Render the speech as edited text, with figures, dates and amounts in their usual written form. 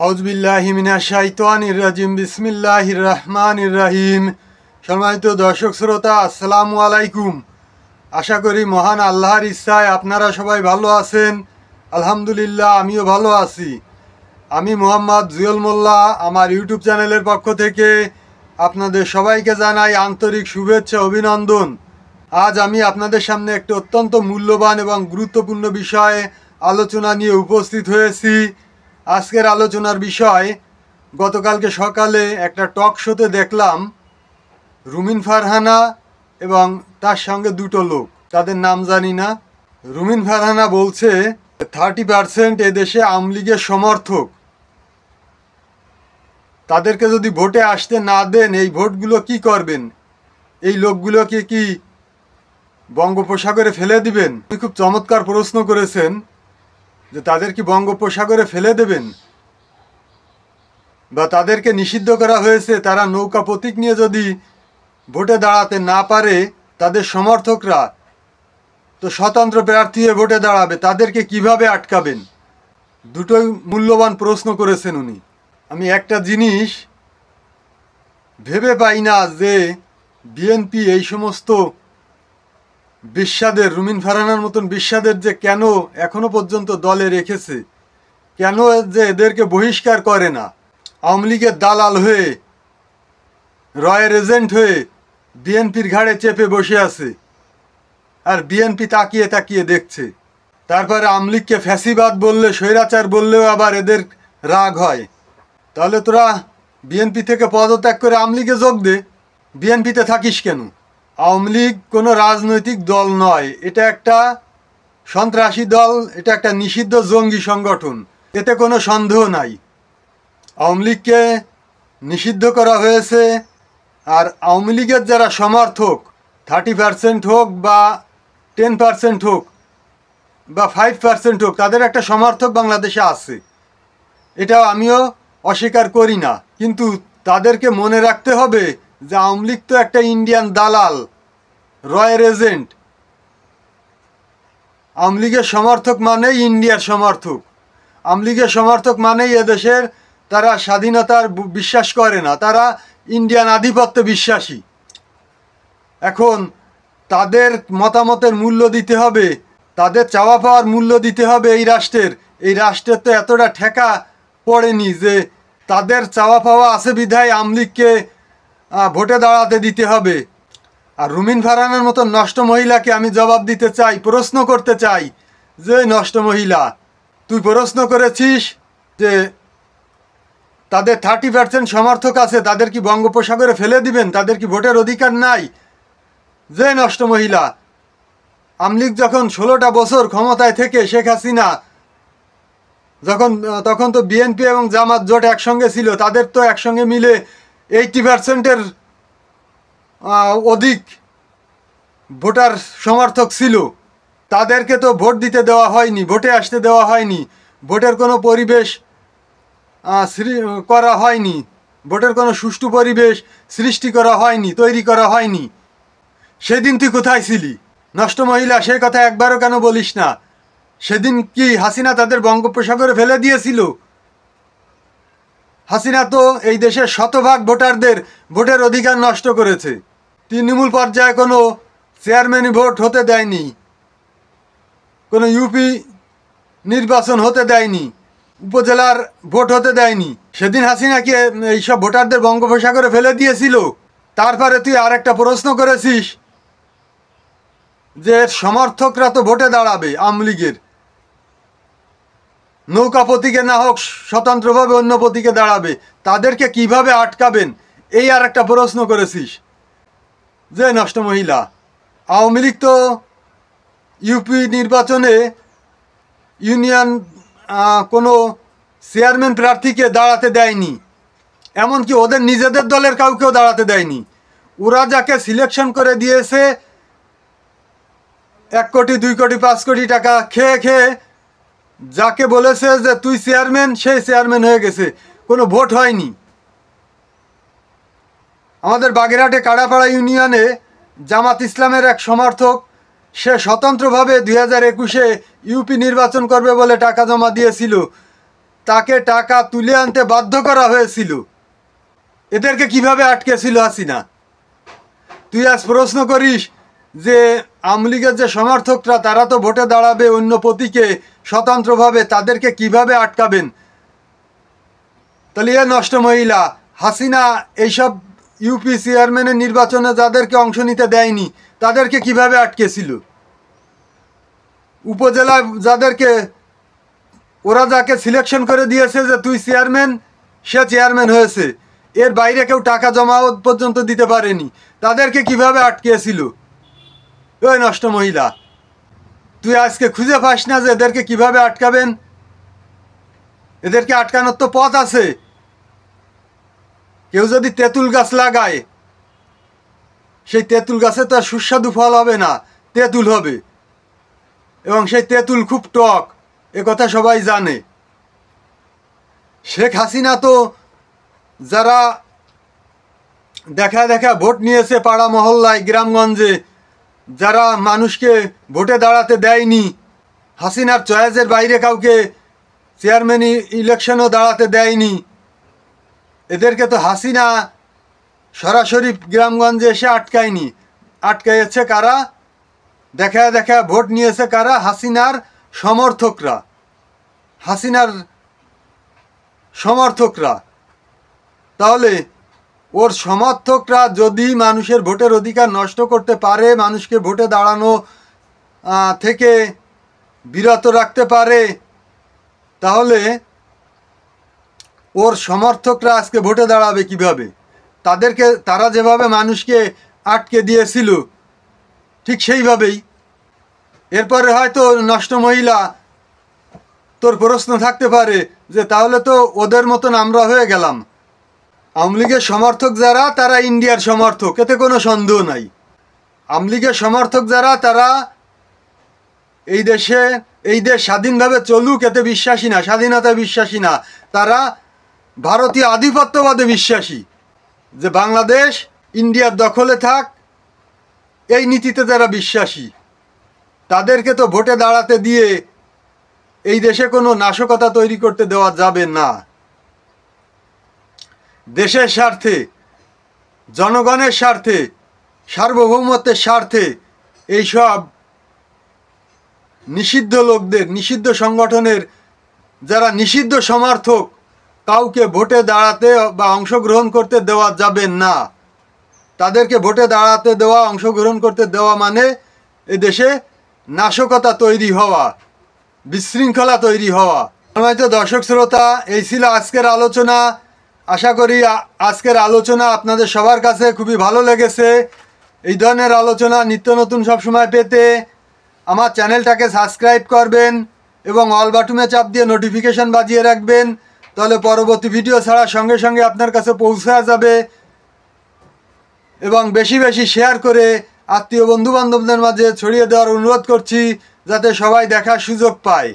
আউযুবিল্লাহি মিনাশ শাইতানির রাজিম বিসমিল্লাহির রহমানির রহিম। সম্মানিত দর্শক শ্রোতা, আসসালামু আলাইকুম। আশা করি মহান আল্লাহর ইচ্ছায় আপনারা সবাই ভালো আছেন। আলহামদুলিল্লাহ, আমিও ভালো আছি। আমি মোহাম্মদ জুয়েল মোল্লা আমার ইউটিউব চ্যানেলের পক্ষ থেকে আপনাদের সবাইকে জানাই আন্তরিক শুভেচ্ছা অভিনন্দন। আজ আমি আপনাদের সামনে একটি অত্যন্ত মূল্যবান এবং গুরুত্বপূর্ণ বিষয়ে আলোচনা নিয়ে উপস্থিত হয়েছি। আজকের আলোচনার বিষয়, গতকালকে সকালে একটা টক শোতে দেখলাম রুমিন ফারহানা এবং তার সঙ্গে দুটো লোক, তাদের নাম জানি না। রুমিন ফারহানা বলছে 30% এদেশে আওয়ামী লীগের সমর্থক, তাদেরকে যদি ভোটে আসতে না দেন এই ভোটগুলো কি করবেন? এই লোকগুলোকে কি বঙ্গোপসাগরে ফেলে দিবেন? খুব চমৎকার প্রশ্ন করেছেন যে তাদের কি বঙ্গোপসাগরে ফেলে দেবেন, বা তাদেরকে নিষিদ্ধ করা হয়েছে, তারা নৌকা প্রতীক নিয়ে যদি ভোটে দাঁড়াতে না পারে তাদের সমর্থকরা তো স্বতন্ত্র প্রার্থী হয়ে ভোটে দাঁড়াবে, তাদেরকে কিভাবে আটকাবেন? দুটোই মূল্যবান প্রশ্ন করেছেন উনি। আমি একটা জিনিস ভেবে পাই না যে বিএনপি এই সমস্ত বিশ্বাদের, রুমিন ফারহানার মতন বিশ্বাদের যে কেন এখনো পর্যন্ত দলে রেখেছে, কেন যে এদেরকে বহিষ্কার করে না। আওয়ামী লীগের দালাল হয়ে, রয়ের এজেন্ট হয়ে বিএনপির ঘাড়ে চেপে বসে আছে, আর বিএনপি তাকিয়ে তাকিয়ে দেখছে। তারপরে আওয়ামী লীগকে ফ্যাসিবাদ বললে, স্বৈরাচার বললেও আবার এদের রাগ হয়। তাহলে তোরা বিএনপি থেকে পদত্যাগ করে আওয়ামী লীগে যোগ দে, বিএনপিতে থাকিস কেন? আওয়ামী লীগ কোনো রাজনৈতিক দল নয়, এটা একটা সন্ত্রাসী দল, এটা একটা নিষিদ্ধ জঙ্গি সংগঠন, এতে কোনো সন্দেহ নাই। আওয়ামী লীগকে নিষিদ্ধ করা হয়েছে, আর আওয়ামী লীগের যারা সমর্থক 30% হোক বা 10% হোক বা 5% হোক, তাদের একটা সমর্থক বাংলাদেশে আছে, এটা আমিও অস্বীকার করি না। কিন্তু তাদেরকে মনে রাখতে হবে যে আওয়ামী লীগ তো একটা ইন্ডিয়ান দালাল, রয়ের এজেন্ট। আওয়ামী লীগের সমর্থক মানেই ইন্ডিয়ার সমর্থক, আওয়ামী লীগের সমর্থক মানেই এদেশের, তারা স্বাধীনতার বিশ্বাস করে না, তারা ইন্ডিয়ান আধিপত্যে বিশ্বাসী। এখন তাদের মতামতের মূল্য দিতে হবে, তাদের চাওয়া পাওয়ার মূল্য দিতে হবে। এই রাষ্ট্রের তো এতটা ঠেকা পড়েনি যে তাদের চাওয়া পাওয়া আছে বিধায় আওয়ামী লীগকে ভোটে দাঁড়াতে দিতে হবে। আর রুমিন ফারহানার মতো নষ্ট মহিলাকে আমি জবাব দিতে চাই, প্রশ্ন করতে চাই যে নষ্ট মহিলা, তুই প্রশ্ন করেছিস যে তাদের 30% সমর্থক আছে, তাদের কি বঙ্গোপসাগরে ফেলে দিবেন? তাদের কি ভোটের অধিকার নাই? যে নষ্ট মহিলা, আওয়ামী লীগ যখন 16টা বছর ক্ষমতায় থেকে শেখ হাসিনা তখন তো বিএনপি এবং জামাত জোট একসঙ্গে ছিল, তাদের তো একসঙ্গে মিলে 80%-এর অধিক ভোটার সমর্থক ছিল। তাদেরকে তো ভোট দিতে দেওয়া হয়নি, ভোটে আসতে দেওয়া হয়নি, ভোটের কোনো পরিবেশ করা হয়নি, ভোটের কোনো সুষ্ঠু পরিবেশ সৃষ্টি করা হয়নি, তৈরি করা হয়নি। সেদিন তুই কোথায় ছিলি নষ্ট মহিলা? সেই কথা একবারও কেন বলিস না? সেদিন কি হাসিনা তাদের বঙ্গোপসাগরে ফেলে দিয়েছিল? হাসিনা তো এই দেশের শতভাগ ভোটারদের ভোটের অধিকার নষ্ট করেছে। তৃণমূল পর্যায়ে কোনো চেয়ারম্যানই ভোট হতে দেয়নি, কোনো ইউপি নির্বাচন হতে দেয়নি, উপজেলার ভোট হতে দেয়নি। সেদিন হাসিনা কি এইসব ভোটারদের বঙ্গোপসাগরে ফেলে দিয়েছিল? তারপরে তুই আর একটা প্রশ্ন করেছিস যে সমর্থকরা তো ভোটে দাঁড়াবে, আওয়ামী লীগের নৌকা প্রতীকে না হোক স্বতন্ত্রভাবে অন্য প্রতীকে দাঁড়াবে, তাদেরকে কিভাবে আটকাবেন? এই আর একটা প্রশ্ন করেছিস যে নষ্ট মহিলা। আওয়ামী লীগ তো ইউপি নির্বাচনে ইউনিয়ন কোনো চেয়ারম্যান প্রার্থীকে দাঁড়াতে দেয়নি, এমনকি ওদের নিজেদের দলের কাউকেও দাঁড়াতে দেয়নি। ওরা যাকে সিলেকশন করে দিয়েছে 1 কোটি 2 কোটি 5 কোটি টাকা খেয়ে খেয়ে, যাকে বলেছে যে তুই চেয়ারম্যান, সেই চেয়ারম্যান হয়ে গেছে, কোনো ভোট হয়নি। আমাদের বাগেরহাটে কাড়াপাড়া ইউনিয়নে জামাত ইসলামের এক সমর্থক, সে স্বতন্ত্রভাবে 2021-এ ইউপি নির্বাচন করবে বলে টাকা জমা দিয়েছিল, তাকে টাকা তুলে আনতে বাধ্য করা হয়েছিল। এদেরকে কিভাবে আটকেছিল হাসিনা? তুই আজ প্রশ্ন করিস যে আওয়ামী লীগের যে সমর্থকরা তারা তো ভোটে দাঁড়াবে অন্য প্রতীকে স্বতন্ত্রভাবে, তাদেরকে কিভাবে আটকাবেন? তাহলে এ নষ্ট মহিলা হাসিনা এইসব ইউপি চেয়ারম্যানের নির্বাচনে যাদেরকে অংশ নিতে দেয়নি তাদেরকে কিভাবে আটকেছিল? উপজেলায় যাদেরকে ওরা যাকে সিলেকশন করে দিয়েছে যে তুই চেয়ারম্যান, সে চেয়ারম্যান হয়েছে, এর বাইরে কেউ টাকা জমা পর্যন্ত দিতে পারেনি, তাদেরকে কিভাবে আটকেছিল? ওই নষ্ট মহিলা, তুই আজকে খুঁজে পাস না যে এদেরকে কিভাবে আটকাবেন? এদেরকে আটকানোর তো পথ আছে। কেউ যদি তেঁতুল গাছ লাগায়, সেই তেঁতুল গাছে তো আর সুস্বাদু ফল হবে না, তেঁতুল হবে, এবং সেই তেঁতুল খুব টক, এ কথা সবাই জানে। শেখ হাসিনা তো যারা দেখা দেখা ভোট নিয়েছে পাড়া মহল্লায় গ্রামগঞ্জে, যারা মানুষকে ভোটে দাঁড়াতে দেয়নি, হাসিনার চয়েসের বাইরে কাউকে চেয়ারম্যান ইলেকশনও দাঁড়াতে দেয়নি, এদেরকে তো হাসিনা সরাসরি গ্রামগঞ্জে এসে আটকায়নি। আটকাইছে কারা? দেখা দেখা ভোট নিয়েছে কারা? হাসিনার সমর্থকরা, হাসিনার সমর্থকরা। তাহলে ওর সমর্থকরা যদি মানুষের ভোটের অধিকার নষ্ট করতে পারে, মানুষকে ভোটে দাঁড়ানো থেকে বিরত রাখতে পারে, তাহলে ওর সমর্থকরা আজকে ভোটে দাঁড়াবে কিভাবে? তারা যেভাবে মানুষকে আটকে দিয়েছিল ঠিক সেইভাবেই। এরপরে হয়তো নষ্ট মহিলা তোর প্রশ্ন থাকতে পারে যে তাহলে তো ওদের মতন আমরা হয়ে গেলাম। আওয়ামী লীগের সমর্থক যারা তারা ইন্ডিয়ার সমর্থক, এতে কোনো সন্দেহ নাই। আওয়ামী লীগের সমর্থক যারা তারা এই দেশ স্বাধীনভাবে চলুক এতে বিশ্বাসী না, স্বাধীনতায় বিশ্বাসী না, তারা ভারতীয় আধিপত্যবাদে বিশ্বাসী, যে বাংলাদেশ ইন্ডিয়ার দখলে থাক, এই নীতিতে যারা বিশ্বাসী। তাদেরকে তো ভোটে দাঁড়াতে দিয়ে এই দেশে কোনো নাশকতা তৈরি করতে দেওয়া যাবে না। দেশের স্বার্থে, জনগণের স্বার্থে, সার্বভৌমত্বের স্বার্থে এইসব নিষিদ্ধ লোকদের, নিষিদ্ধ সংগঠনের যারা নিষিদ্ধ সমর্থক, কাউকে ভোটে দাঁড়াতে বা অংশগ্রহণ করতে দেওয়া যাবে না। তাদেরকে ভোটে দাঁড়াতে দেওয়া, অংশগ্রহণ করতে দেওয়া মানে এদেশে নাশকতা তৈরি হওয়া, বিশৃঙ্খলা তৈরি হওয়া। হয়তো দর্শক শ্রোতা, এই ছিল আজকের আলোচনা। আশা করি আজকের আলোচনা আপনাদের সবার কাছে খুবই ভালো লেগেছে। এই ধরনের আলোচনা নিত্য নতুন সবসময় পেতে আমার চ্যানেলটাকে সাবস্ক্রাইব করবেন এবং অল বাটনে চাপ দিয়ে নোটিফিকেশান বাজিয়ে রাখবেন, তাহলে পরবর্তী ভিডিও ছাড়ার সঙ্গে সঙ্গে আপনার কাছে পৌঁছে যাবে। এবং বেশি বেশি শেয়ার করে আত্মীয় বন্ধু বান্ধবদের মাঝে ছড়িয়ে দেওয়ার অনুরোধ করছি, যাতে সবাই দেখার সুযোগ পায়।